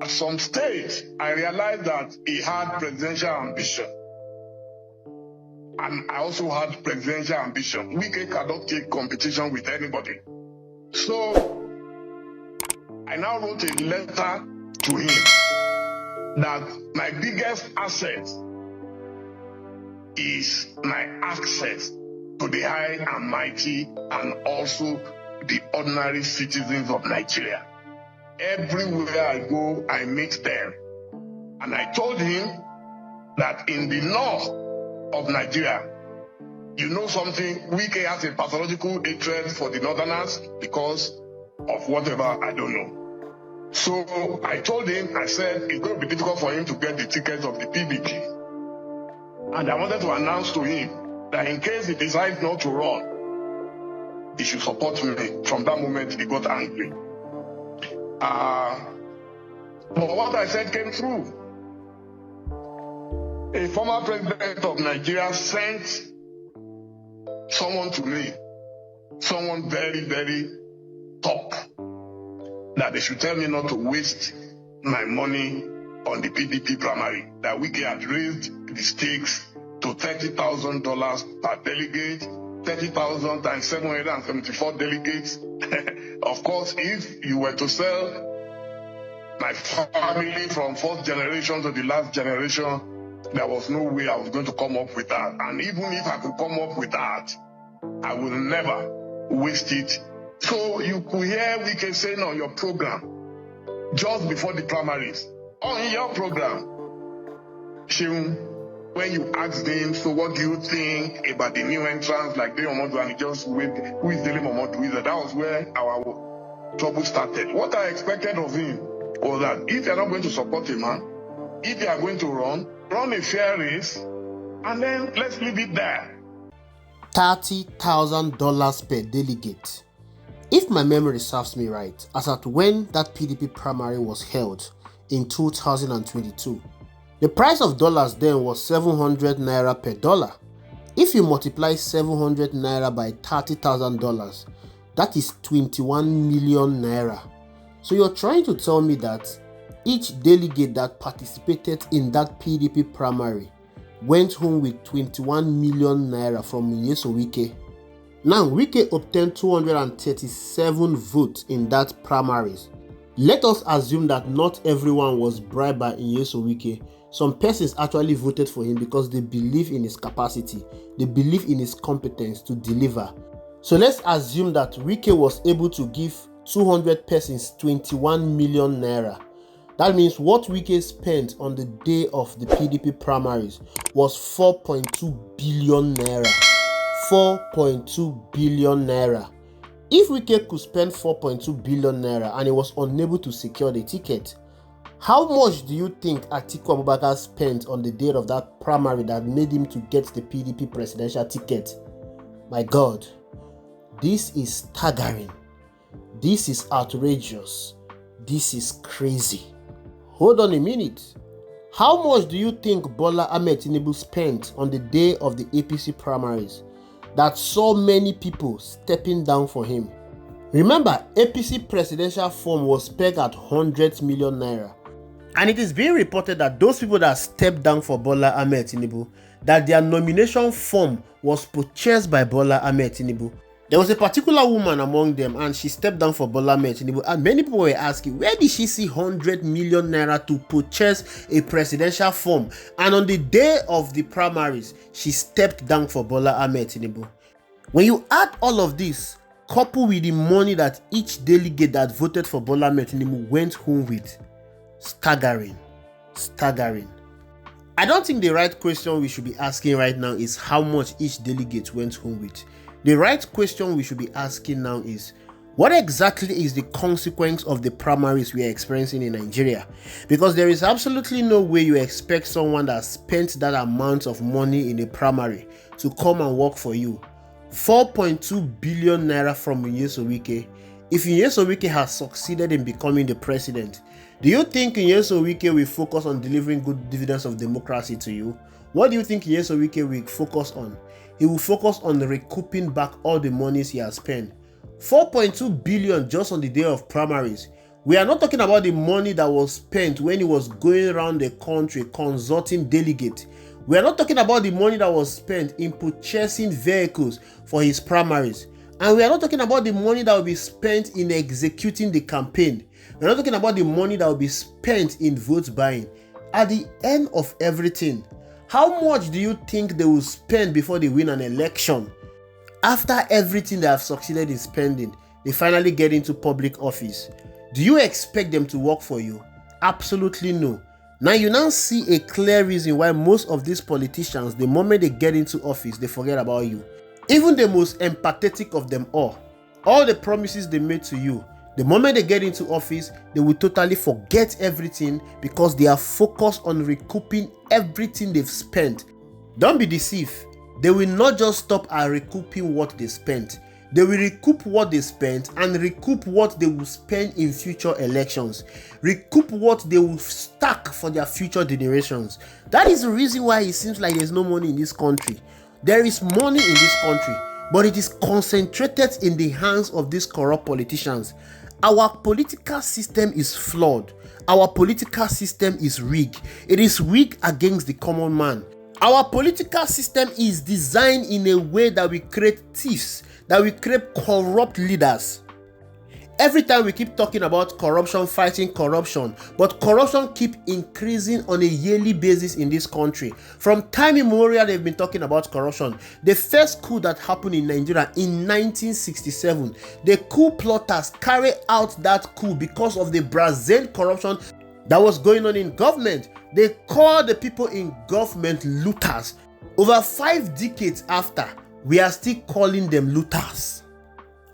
At some stage, I realized that he had presidential ambition. And I also had presidential ambition. Wike cannot take competition with anybody. So, I now wrote a letter to him that my biggest asset is my access to the high and mighty and also the ordinary citizens of Nigeria. Everywhere I go, I meet them. And I told him that in the north of Nigeria, you know something, Wike has a pathological hatred for the northerners because of whatever, I don't know. So I told him, I said, it's going to be difficult for him to get the ticket of the PDP. And I wanted to announce to him that in case he decides not to run, he should support me. From that moment, he got angry. But what I said came true. A former president of Nigeria sent someone to me, someone very, very top, that they should tell me not to waste my money on the PDP primary, that Wike had raised the stakes to $30,000 per delegate, 30,000 times 774 delegates. Of course, if you were to sell my family from first generation to the last generation, there was no way I was going to come up with that. And even if I could come up with that, I will never waste it. So you could hear Wike saying on your program, just before the primaries, on your program, when you asked him, so what do you think about the new entrants like Dele Momodu, and he just waved, who is Dele Momodu? That was where our trouble started. What I expected of him was that if you're not going to support a man, if you are going to run a fair race, and then let's leave it there. $30,000 per delegate. If my memory serves me right, as at when that PDP primary was held in 2022, the price of dollars then was 700 naira per dollar. If you multiply 700 naira by $30,000, that is 21 million naira. So you're trying to tell me that each delegate that participated in that PDP primary went home with 21 million naira from Wike. Now, Wike obtained 237 votes in that primaries. Let us assume that not everyone was bribed by Wike. Some persons actually voted for him because they believe in his capacity, they believe in his competence to deliver. So let's assume that Wike was able to give 200 persons 21 million naira. That means what Wike spent on the day of the PDP primaries was 4.2 billion naira. 4.2 billion naira. If Wike could spend 4.2 billion naira and he was unable to secure the ticket, how much do you think Atiku Abubakar spent on the day of that primary that made him to get the PDP presidential ticket? My God, this is staggering. This is outrageous. This is crazy. Hold on a minute. How much do you think Bola Ahmed Tinubu spent on the day of the APC primaries that saw many people stepping down for him? Remember, APC presidential form was pegged at 100 million naira. And it is being reported that those people that stepped down for Bola Ahmed Tinubu, that their nomination form was purchased by Bola Ahmed Tinubu. There was a particular woman among them and she stepped down for Bola Ahmed Tinubu, and many people were asking, where did she see 100 million naira to purchase a presidential form? And on the day of the primaries, she stepped down for Bola Ahmed Tinubu. When you add all of this, coupled with the money that each delegate that voted for Bola Ahmed Tinubu went home with, staggering. I don't think the right question we should be asking right now is how much each delegate went home with. The right question we should be asking now is, what exactly is the consequence of the primaries we are experiencing in Nigeria? Because there is absolutely no way you expect someone that spent that amount of money in a primary to come and work for you. 4.2 billion naira from Wike. If Wike has succeeded in becoming the president, do you think Wike will focus on delivering good dividends of democracy to you? What do you think Wike will focus on? He will focus on recouping back all the monies he has spent. 4.2 billion just on the day of primaries. We are not talking about the money that was spent when he was going around the country consulting delegates. We are not talking about the money that was spent in purchasing vehicles for his primaries. And we are not talking about the money that will be spent in executing the campaign. We are not talking about the money that will be spent in vote buying. At the end of everything, how much do you think they will spend before they win an election? After everything they have succeeded in spending, they finally get into public office. Do you expect them to work for you? Absolutely no. Now you now see a clear reason why most of these politicians, the moment they get into office, they forget about you. Even the most empathetic of them all the promises they made to you, the moment they get into office, they will totally forget everything because they are focused on recouping everything they've spent. Don't be deceived. They will not just stop at recouping what they spent. They will recoup what they spent and recoup what they will spend in future elections. Recoup what they will stack for their future generations. That is the reason why it seems like there's no money in this country. There is money in this country, but it is concentrated in the hands of these corrupt politicians. Our political system is flawed. Our political system is rigged. It is rigged against the common man. Our political system is designed in a way that we create thieves, that we create corrupt leaders. Every time we keep talking about corruption, fighting corruption, but corruption keep increasing on a yearly basis in this country. From time immemorial, they've been talking about corruption. The first coup that happened in Nigeria in 1967, the coup plotters carried out that coup because of the brazen corruption that was going on in government. They called the people in government looters. Over 5 decades after, we are still calling them looters.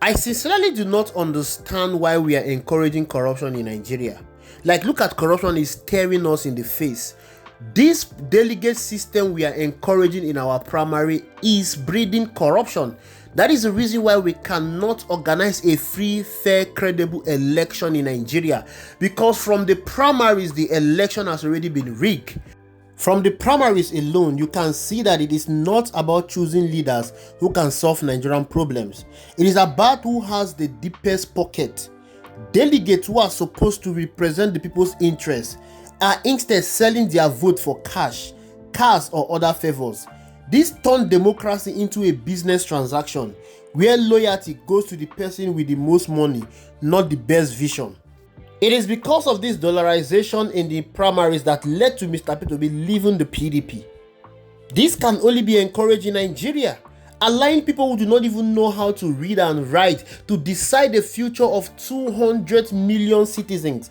I sincerely do not understand why we are encouraging corruption in Nigeria. Like, look at corruption is staring us in the face. This delegate system we are encouraging in our primary is breeding corruption. That is the reason why we cannot organize a free, fair, credible election in Nigeria. Because from the primaries, the election has already been rigged. From the primaries alone, you can see that it is not about choosing leaders who can solve Nigerian problems. It is about who has the deepest pocket. Delegates who are supposed to represent the people's interests are instead selling their vote for cash, cars, or other favors. This turned democracy into a business transaction where loyalty goes to the person with the most money, not the best vision. It is because of this dollarization in the primaries that led to Mr. P to be leaving the PDP. This can only be encouraged in Nigeria, allowing people who do not even know how to read and write to decide the future of 200 million citizens.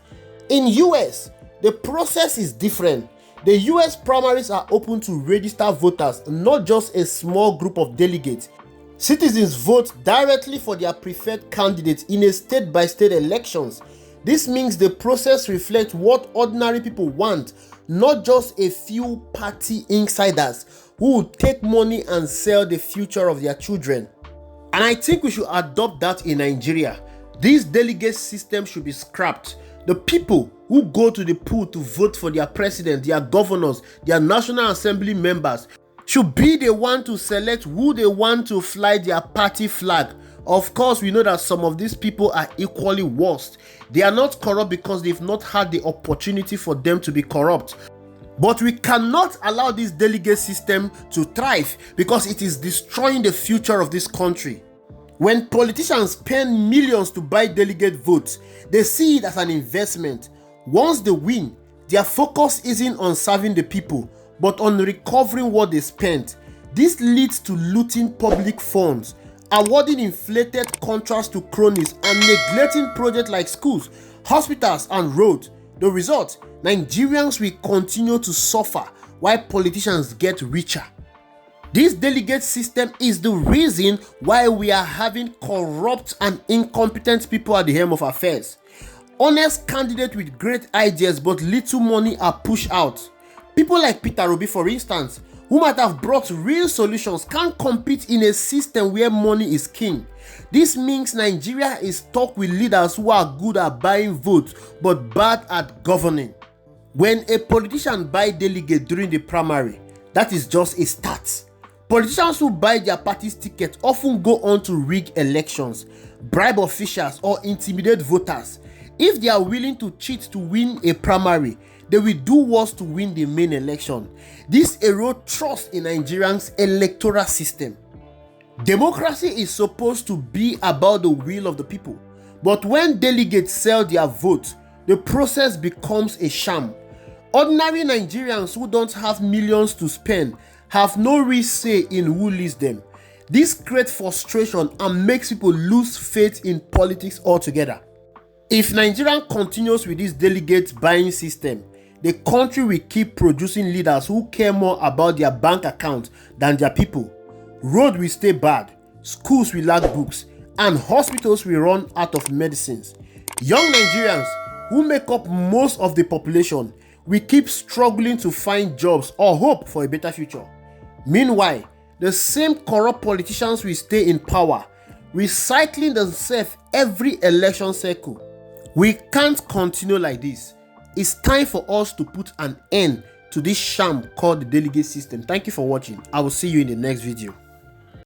In US, the process is different. The US primaries are open to register voters, not just a small group of delegates. Citizens vote directly for their preferred candidates in a state-by-state elections. This means the process reflects what ordinary people want, not just a few party insiders who will take money and sell the future of their children. And I think we should adopt that in Nigeria. This delegate system should be scrapped. The people who go to the poll to vote for their president, their governors, their National Assembly members should be the one to select who they want to fly their party flag. Of course, we know that some of these people are equally worst. They are not corrupt because they've not had the opportunity for them to be corrupt. But we cannot allow this delegate system to thrive because it is destroying the future of this country. When politicians spend millions to buy delegate votes, they see it as an investment. Once they win, their focus isn't on serving the people, but on recovering what they spent. This leads to looting public funds, awarding inflated contracts to cronies, and neglecting projects like schools, hospitals, and roads. The result, Nigerians will continue to suffer while politicians get richer. This delegate system is the reason why we are having corrupt and incompetent people at the helm of affairs. Honest candidates with great ideas but little money are pushed out. People like Peter Obi, for instance, who might have brought real solutions, can't compete in a system where money is king. This means Nigeria is stuck with leaders who are good at buying votes but bad at governing. When a politician buys delegate during the primary, that is just a start. Politicians who buy their party's ticket often go on to rig elections, bribe officials, or intimidate voters. If they are willing to cheat to win a primary, they will do worse to win the main election. This erodes trust in Nigerians' electoral system. Democracy is supposed to be about the will of the people, but when delegates sell their vote, the process becomes a sham. Ordinary Nigerians who don't have millions to spend have no real say in who leads them. This creates frustration and makes people lose faith in politics altogether. If Nigeria continues with this delegate buying system, the country will keep producing leaders who care more about their bank account than their people. Roads will stay bad, schools will lack books, and hospitals will run out of medicines. Young Nigerians, who make up most of the population, will keep struggling to find jobs or hope for a better future. Meanwhile, the same corrupt politicians will stay in power, recycling themselves every election cycle. We can't continue like this. It's time for us to put an end to this sham called the delegate system. Thank you for watching. I will see you in the next video.